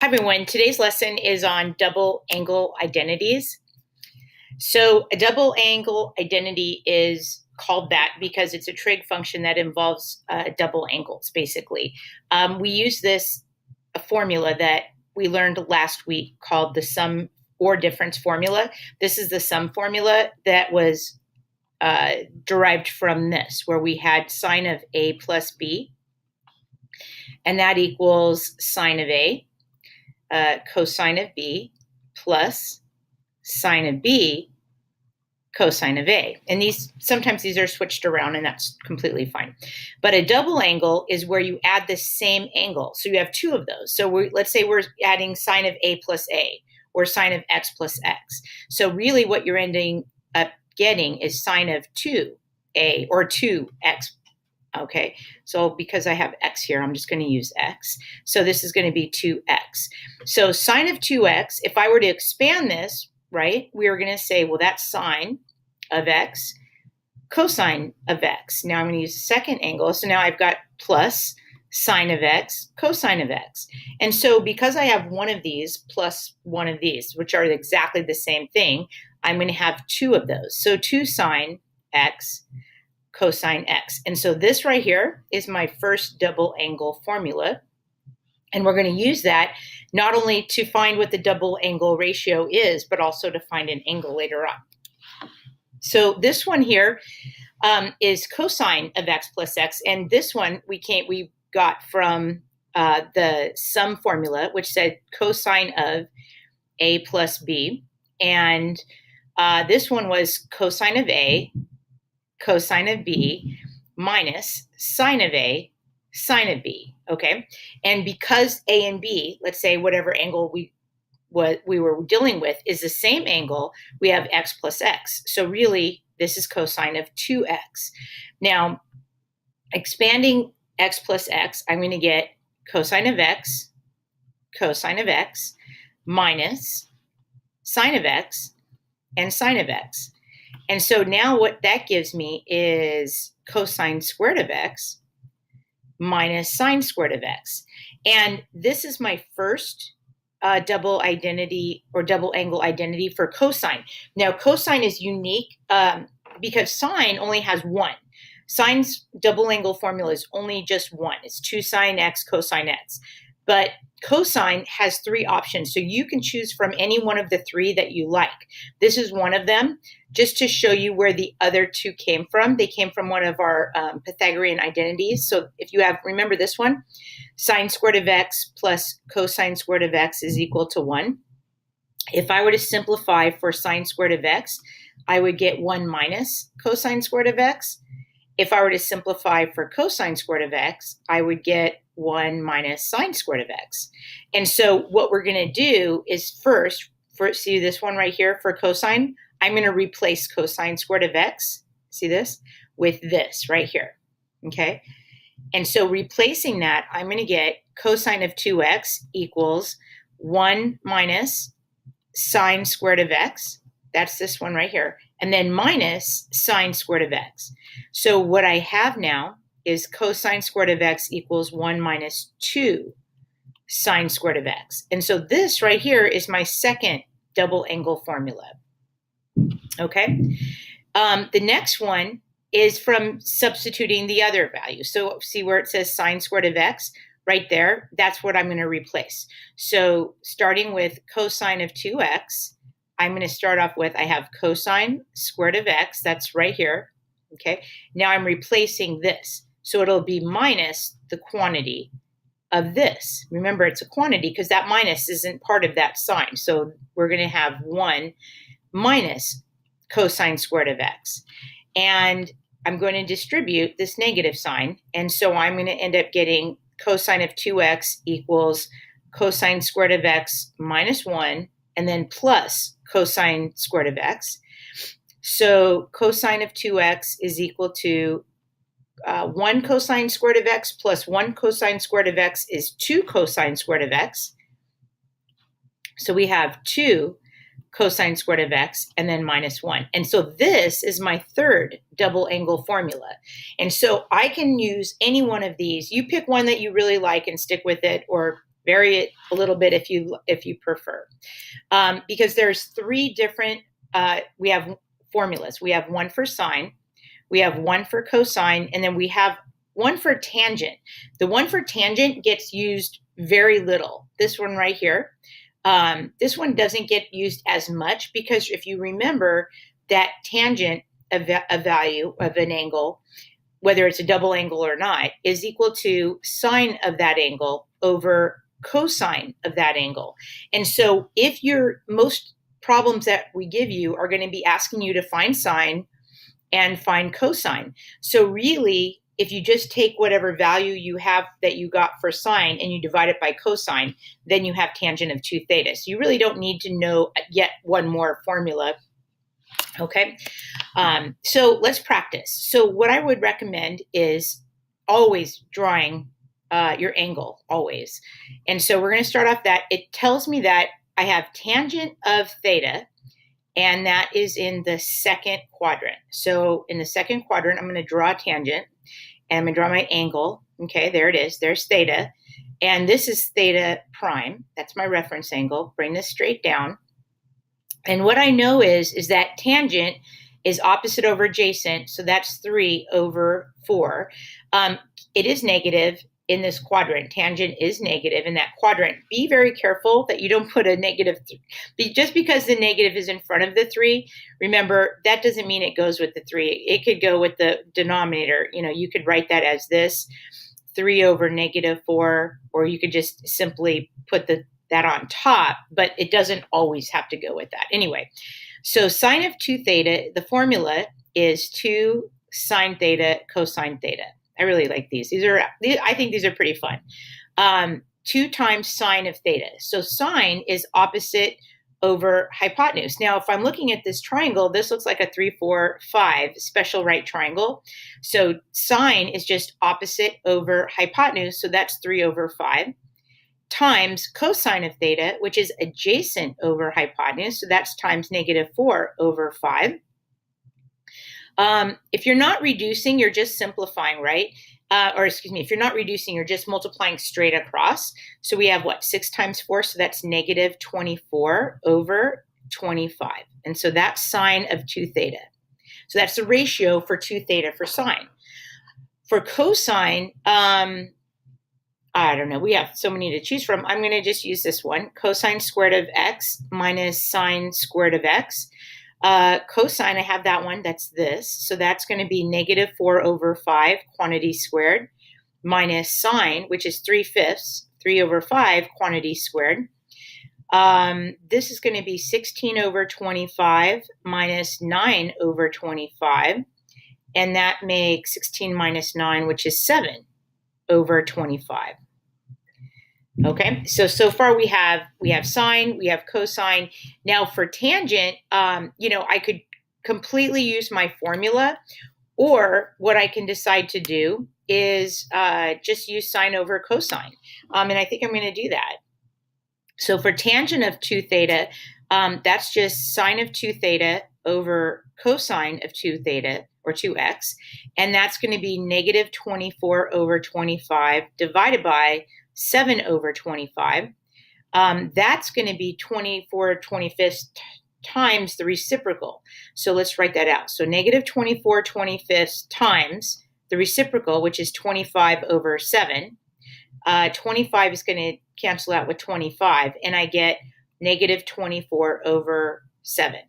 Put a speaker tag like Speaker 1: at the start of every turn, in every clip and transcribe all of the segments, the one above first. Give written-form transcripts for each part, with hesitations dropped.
Speaker 1: Hi everyone, today's lesson is on double angle identities. So a double angle identity is called that because it's a trig function that involves double angles, basically. We use this formula that we learned last week called the sum or difference formula. This is the sum formula that was derived from this, where we had sine of A plus B, and that equals sine of A, cosine of B, plus sine of B, cosine of A. And sometimes these are switched around, and that's completely fine. But a double angle is where you add the same angle. So you have two of those. So let's say we're adding sine of A plus A, or sine of X plus X. So really what you're ending up getting is sine of 2A, or 2X. Okay, so because I have X here, I'm just going to use X. So this is going to be 2X. So sine of 2X, if I were to expand this, right, we are going to say, well, that's sine of X, cosine of X. Now I'm going to use the second angle. So now I've got plus sine of X, cosine of X. And so because I have one of these plus one of these, which are exactly the same thing, I'm going to have two of those. So 2 sine X, cosine X. And so this right here is my first double angle formula. And we're going to use that not only to find what the double angle ratio is, but also to find an angle later on. So this one here is cosine of X plus X. And this one we got from the sum formula, which said cosine of A plus B. And this one was cosine of A, cosine of B, minus sine of A, sine of B, okay? And because A and B, let's say whatever angle we were dealing with is the same angle, we have X plus X. So really, this is cosine of 2X. Now, expanding X plus X, I'm going to get cosine of X, minus sine of X, and sine of X. And so now what that gives me is cosine squared of X minus sine squared of X. And this is my first double identity or double angle identity for cosine. Now cosine is unique because sine only has one. Sine's double angle formula is only just one. It's 2 sine X, cosine X. But cosine has 3 options, so you can choose from any one of the 3 that you like. This is one of them, just to show you where the other 2 came from. They came from one of our Pythagorean identities. So if you remember this one, sine squared of X plus cosine squared of X is equal to 1. If I were to simplify for sine squared of X, I would get 1 minus cosine squared of X. If I were to simplify for cosine squared of X, I would get 1 minus sine squared of X. And so what we're going to do is first, see this one right here for cosine, I'm going to replace cosine squared of X, see this, with this right here, okay? And so replacing that, I'm going to get cosine of 2X equals 1 minus sine squared of X, that's this one right here, and then minus sine squared of X. So what I have now is cosine squared of X equals 1 minus 2 sine squared of X. And so this right here is my second double angle formula. Okay. The next one is from substituting the other value. So see where it says sine squared of X right there, that's what I'm going to replace. So starting with cosine of 2X, I'm going to start off with, I have cosine squared of X, that's right here. Okay. Now I'm replacing this. So it'll be minus the quantity of this. Remember, it's a quantity because that minus isn't part of that sign. So we're going to have 1 minus cosine squared of X. And I'm going to distribute this negative sign. And so I'm going to end up getting cosine of 2X equals cosine squared of X minus 1, and then plus cosine squared of X. So cosine of 2X is equal to 1 cosine squared of X plus 1 cosine squared of X is 2 cosine squared of X. So we have 2 cosine squared of X and then minus 1. And so this is my third double angle formula. And so I can use any one of these. You pick one that you really like and stick with it, or vary it a little bit if you prefer. Because there's three different, we have formulas. We have one for sine, we have one for cosine, and then we have one for tangent. The one for tangent gets used very little. This one right here. This one doesn't get used as much because if you remember that tangent of a value of an angle, whether it's a double angle or not, is equal to sine of that angle over cosine of that angle. And so if most problems that we give you are going to be asking you to find sine and find cosine. So really, if you just take whatever value you have that you got for sine and you divide it by cosine, then you have tangent of 2 theta. So you really don't need to know yet one more formula. Okay, so let's practice. So what I would recommend is always drawing your angle, always. And so we're going to start off that. It tells me that I have tangent of theta, and that is in the second quadrant. So in the second quadrant, I'm going to draw a tangent, and I'm going to draw my angle. Okay, there it is. There's theta. And this is theta prime. That's my reference angle. Bring this straight down. And what I know is that tangent is opposite over adjacent, so that's 3 over 4. It is negative in this quadrant. Tangent is negative in that quadrant. Be very careful that you don't put a negative. Just because the negative is in front of the 3, remember, that doesn't mean it goes with the 3. It could go with the denominator. You could write that as this, 3 over negative 4, or you could just simply put that on top, but it doesn't always have to go with that. Anyway, so sine of 2 theta, the formula is 2 sine theta cosine theta. I really like these. I think these are pretty fun. 2 times sine of theta. So sine is opposite over hypotenuse. Now, if I'm looking at this triangle, this looks like a 3, 4, 5 special right triangle. So sine is just opposite over hypotenuse. So that's 3 over 5. Times cosine of theta, which is adjacent over hypotenuse. So that's times negative 4 over 5. If you're not reducing, you're just simplifying, right? If you're not reducing, you're just multiplying straight across. So we have 6 times 4, so that's negative 24 over 25. And so that's sine of 2 theta. So that's the ratio for 2 theta for sine. For cosine, I don't know. We have so many to choose from. I'm going to just use this one. Cosine squared of x minus sine squared of x. Cosine, I have that one. That's this. So that's going to be negative 4 over 5 quantity squared minus sine, which is 3/5, 3 over 5 quantity squared. This is going to be 16 over 25 minus 9 over 25. And that makes 16 minus 9, which is 7 over 25. Okay, so far we have sine, we have cosine. Now for tangent, I could completely use my formula, or what I can decide to do is just use sine over cosine. And I think I'm going to do that. So for tangent of 2 theta, that's just sine of 2 theta over cosine of 2 theta, or 2x, and that's going to be negative 24 over 25 divided by 7 over 25. That's going to be 24 25ths times the reciprocal. So let's write that out. So negative 24 25ths times the reciprocal, which is 25 over 7. 25 is going to cancel out with 25, and I get negative 24 over 7.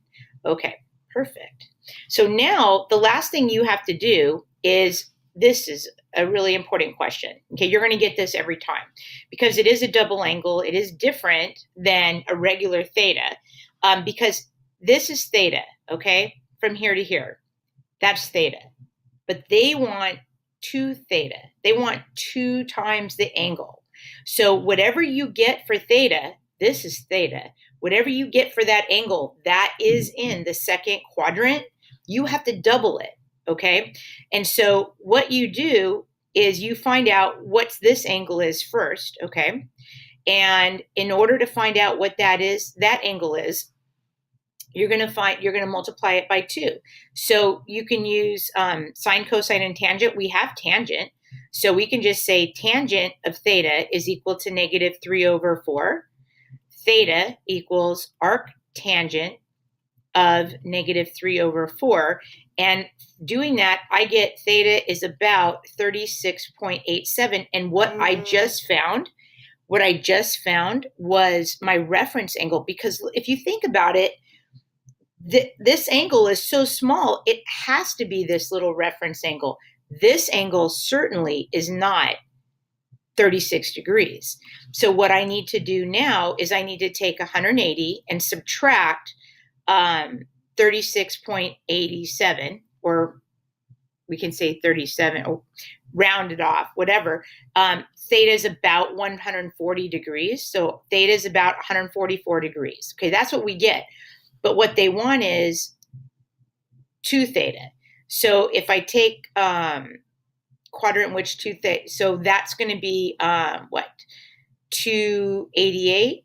Speaker 1: Okay, perfect. So now the last thing you have to do is, this is a really important question. Okay, you're going to get this every time because it is a double angle. It is different than a regular theta because this is theta, okay, from here to here. That's theta. But they want 2 theta. They want 2 times the angle. So whatever you get for theta, this is theta. Whatever you get for that angle, that is in the second quadrant. You have to double it, okay? And so what you do is you find out what this angle is first, okay? And in order to find out what that angle is, you're going to multiply it by 2. So you can use sine, cosine, and tangent. We have tangent. So we can just say tangent of theta is equal to negative 3 over 4. Theta equals arctangent of negative 3 over 4. And doing that, I get theta is about 36.87. And what I just found was my reference angle. Because if you think about it, this angle is so small, it has to be this little reference angle. This angle certainly is not 36 degrees. So what I need to do now is I need to take 180 and subtract 36.87, or we can say 37, or round it off, whatever. Theta is about 140 degrees. So theta is about 144 degrees. Okay, that's what we get. But what they want is 2 theta. So if I take quadrant in which 2 theta, so that's going to be what? 288.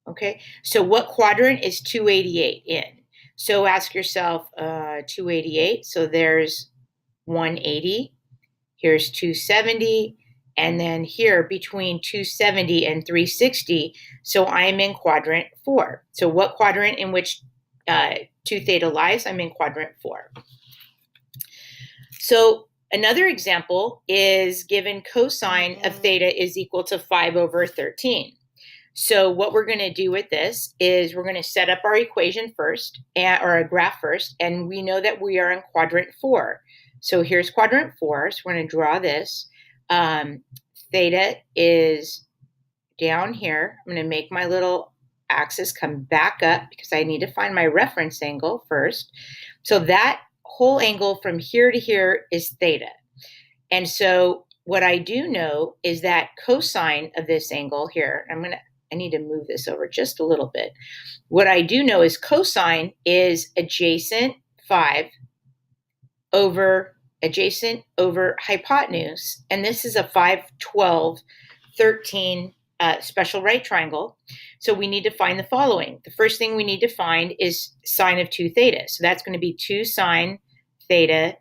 Speaker 1: Okay, so what quadrant is 288 in? So ask yourself 288. So there's 180. Here's 270. And then here between 270 and 360, so I'm in quadrant 4. So what quadrant in which 2 theta lies? I'm in quadrant 4. So another example is given cosine of theta is equal to 5 over 13. So what we're going to do with this is we're going to set up our equation first, or a graph first, and we know that we are in quadrant 4. So here's quadrant 4, so we're going to draw this. Theta is down here. I'm going to make my little axis come back up because I need to find my reference angle first. So that whole angle from here to here is theta. And so what I do know is that cosine of this angle here, I need to move this over just a little bit. What I do know is cosine is adjacent 5 over hypotenuse, and this is a 5, 12, 13 special right triangle. So we need to find the following. The first thing we need to find is sine of 2 theta. So that's going to be 2 sine theta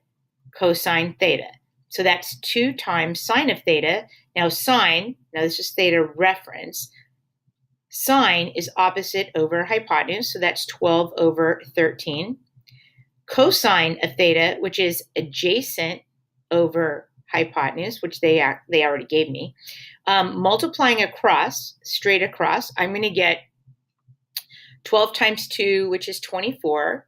Speaker 1: cosine theta. So that's 2 times sine of theta. Now this is theta reference. Sine is opposite over hypotenuse, so that's 12 over 13. Cosine of theta, which is adjacent over hypotenuse, which they already gave me, multiplying across, straight across, I'm going to get 12 times 2, which is 24.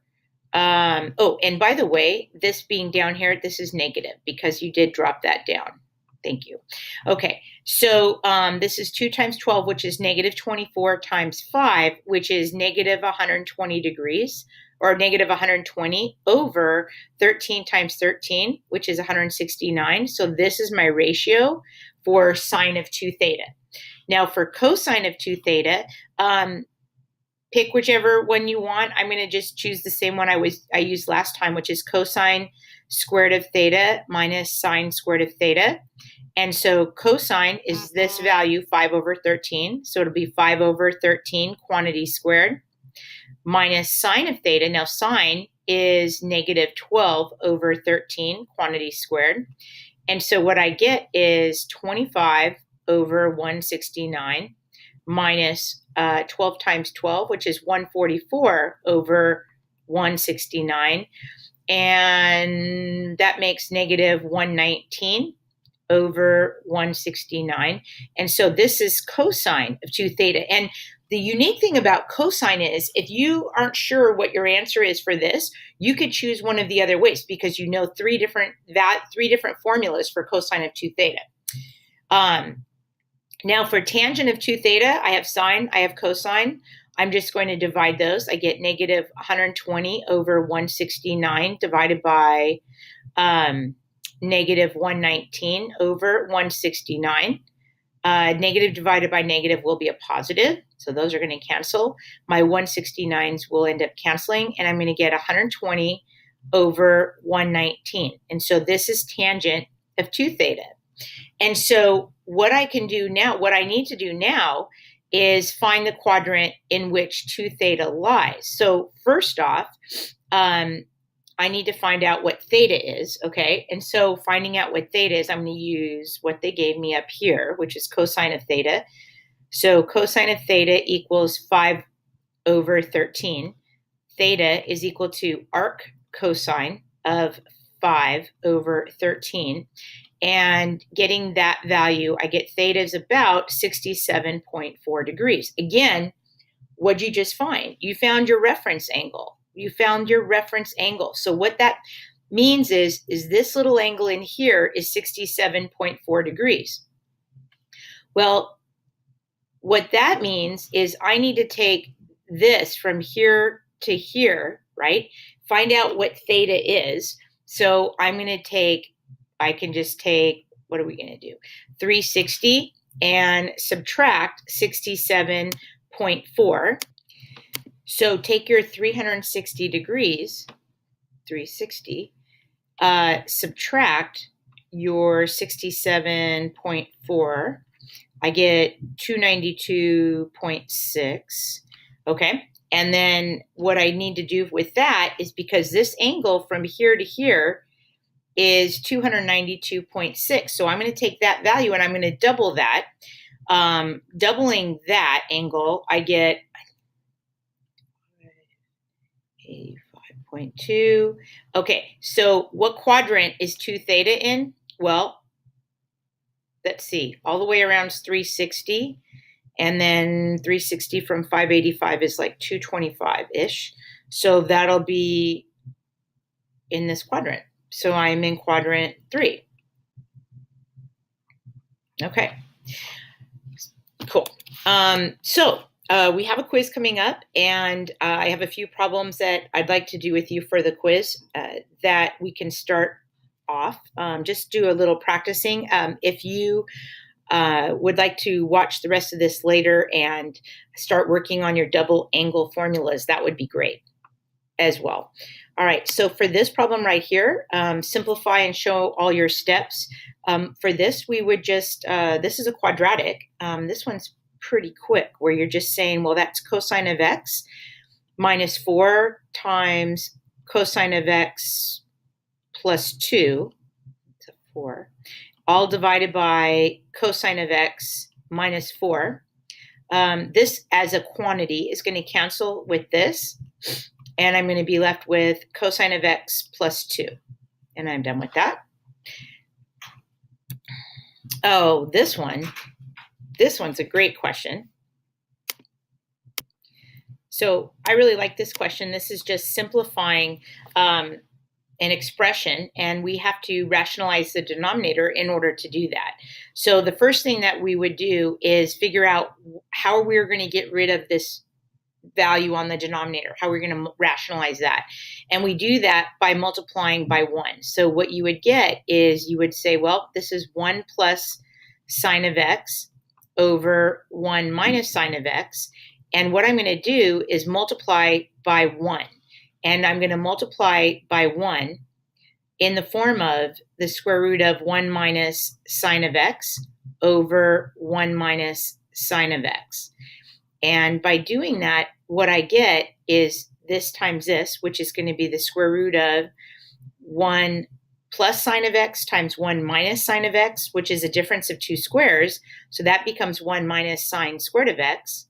Speaker 1: Oh, and by the way, this being down here, this is negative because you did drop that down. Thank you. Okay, so this is 2 times 12, which is negative 24 times 5, which is negative 120 degrees, or negative 120 over 13 times 13, which is 169. So this is my ratio for sine of 2 theta. Now for cosine of 2 theta, pick whichever one you want. I'm going to just choose the same one I used last time, which is cosine squared of theta minus sine squared of theta. And so cosine is this value, 5 over 13. So it'll be 5 over 13 quantity squared minus sine of theta. Now sine is negative 12 over 13 quantity squared. And so what I get is 25 over 169 minus 12 times 12, which is 144 over 169. And that makes negative 119 over 169. And so this is cosine of 2 theta. And the unique thing about cosine is if you aren't sure what your answer is for this, you could choose one of the other ways because you know three different formulas for cosine of 2 theta. Now for tangent of 2 theta, I have sine, I have cosine. I'm just going to divide those. I get negative 120 over 169 divided by negative 119 over 169. Negative divided by negative will be a positive. So those are going to cancel. My 169s will end up canceling, and I'm going to get 120 over 119. And so this is tangent of 2 theta. And so what I can do now, what I need to do now is find the quadrant in which 2 theta lies. So first off, I need to find out what theta is, okay? And so finding out what theta is, I'm going to use what they gave me up here, which is cosine of theta. So cosine of theta equals 5 over 13. Theta is equal to arc cosine of 5 over 13. And getting that value, I get theta is about 67.4 degrees. Again, what'd you just find? You found your reference angle. You found your reference angle. So what that means is this little angle in here is 67.4 degrees. Well, what that means is I need to take this from here to here, right? Find out what theta is. So I'm going to take, I can just take, what are we going to do? 360 and subtract 67.4. So take your 360 degrees, 360, subtract your 67.4. I get 292.6. Okay. And then what I need to do with that is, because this angle from here to here is 292.6. So I'm going to take that value and I'm going to double that. Doubling that angle, I get 85.2. Okay, so what quadrant is 2 theta in? Well, let's see. All the way around is 360. And then 360 from 585 is like 225-ish. So that'll be in this quadrant. So I'm in quadrant 3. Okay, cool. So we have a quiz coming up, and I have a few problems that I'd like to do with you for the quiz that we can start off. Just do a little practicing. If you would like to watch the rest of this later and start working on your double angle formulas, that would be great as well. All right, so for this problem right here, simplify and show all your steps. For this, we would just, this is a quadratic. This one's pretty quick, where you're just saying, well, that's cosine of x minus 4 times cosine of x plus 2, so 4, all divided by cosine of x minus 4. This as a quantity is going to cancel with this, and I'm going to be left with cosine of x plus 2. And I'm done with that. Oh, this one's a great question. So I really like this question. This is just simplifying an expression, and we have to rationalize the denominator in order to do that. So the first thing that we would do is figure out how we're going to get rid of this value on the denominator, how we're going to rationalize that. And we do that by multiplying by 1. So what you would get is, you would say, well, this is 1 plus sine of x over 1 minus sine of x. And what I'm going to do is multiply by 1. And I'm going to multiply by 1 in the form of the square root of 1 minus sine of x over 1 minus sine of x. And by doing that, what I get is this times this, which is going to be the square root of 1 plus sine of x times 1 minus sine of x, which is a difference of 2 squares. So that becomes 1 minus sine squared of x,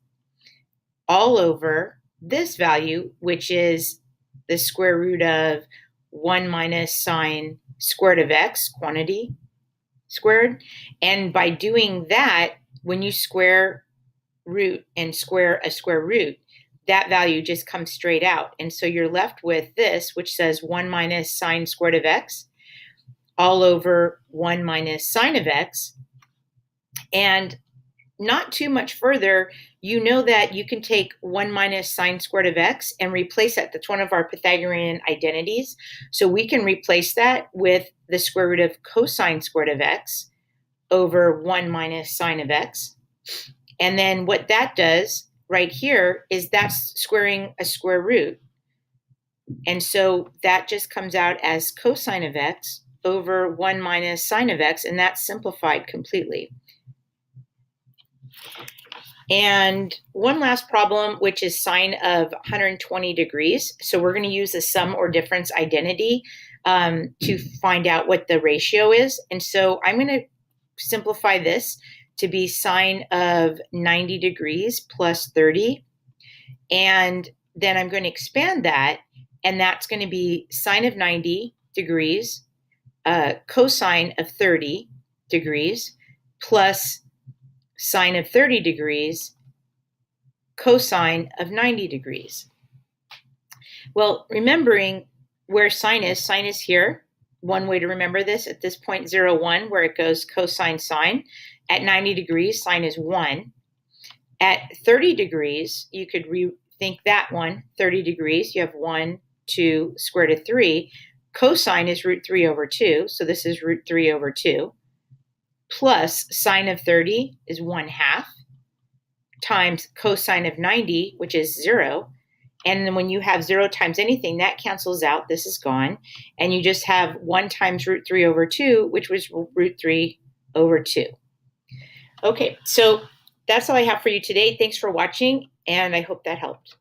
Speaker 1: all over this value, which is the square root of 1 minus sine squared of x, quantity squared. And by doing that, when you square root and square a square root, that value just comes straight out. And so you're left with this, which says 1 minus sine squared of x, all over 1 minus sine of x. And not too much further, you know that you can take 1 minus sine squared of x and replace it. That's one of our Pythagorean identities. So we can replace that with the square root of cosine squared of x over 1 minus sine of x. And then what that does right here is that's squaring a square root. And so that just comes out as cosine of x over 1 minus sine of x, and that's simplified completely. And one last problem, which is sine of 120 degrees. So we're going to use the sum or difference identity to find out what the ratio is. And so I'm going to simplify this to be sine of 90 degrees plus 30. And then I'm going to expand that, and that's going to be sine of 90 degrees, cosine of 30 degrees, plus sine of 30 degrees, cosine of 90 degrees. Well, remembering where sine is here. One way to remember this at this point 0, 1, where it goes cosine sine. At 90 degrees, sine is 1. At 30 degrees, you could rethink that one. 30 degrees, you have 1, 2, square root of 3. Cosine is root 3 over 2, so this is root 3 over 2. Plus sine of 30 is 1/2 times cosine of 90, which is 0. And then when you have 0 times anything, that cancels out. This is gone. And you just have 1 times root 3 over 2, which was root 3 over 2. Okay, so that's all I have for you today. Thanks for watching, and I hope that helped.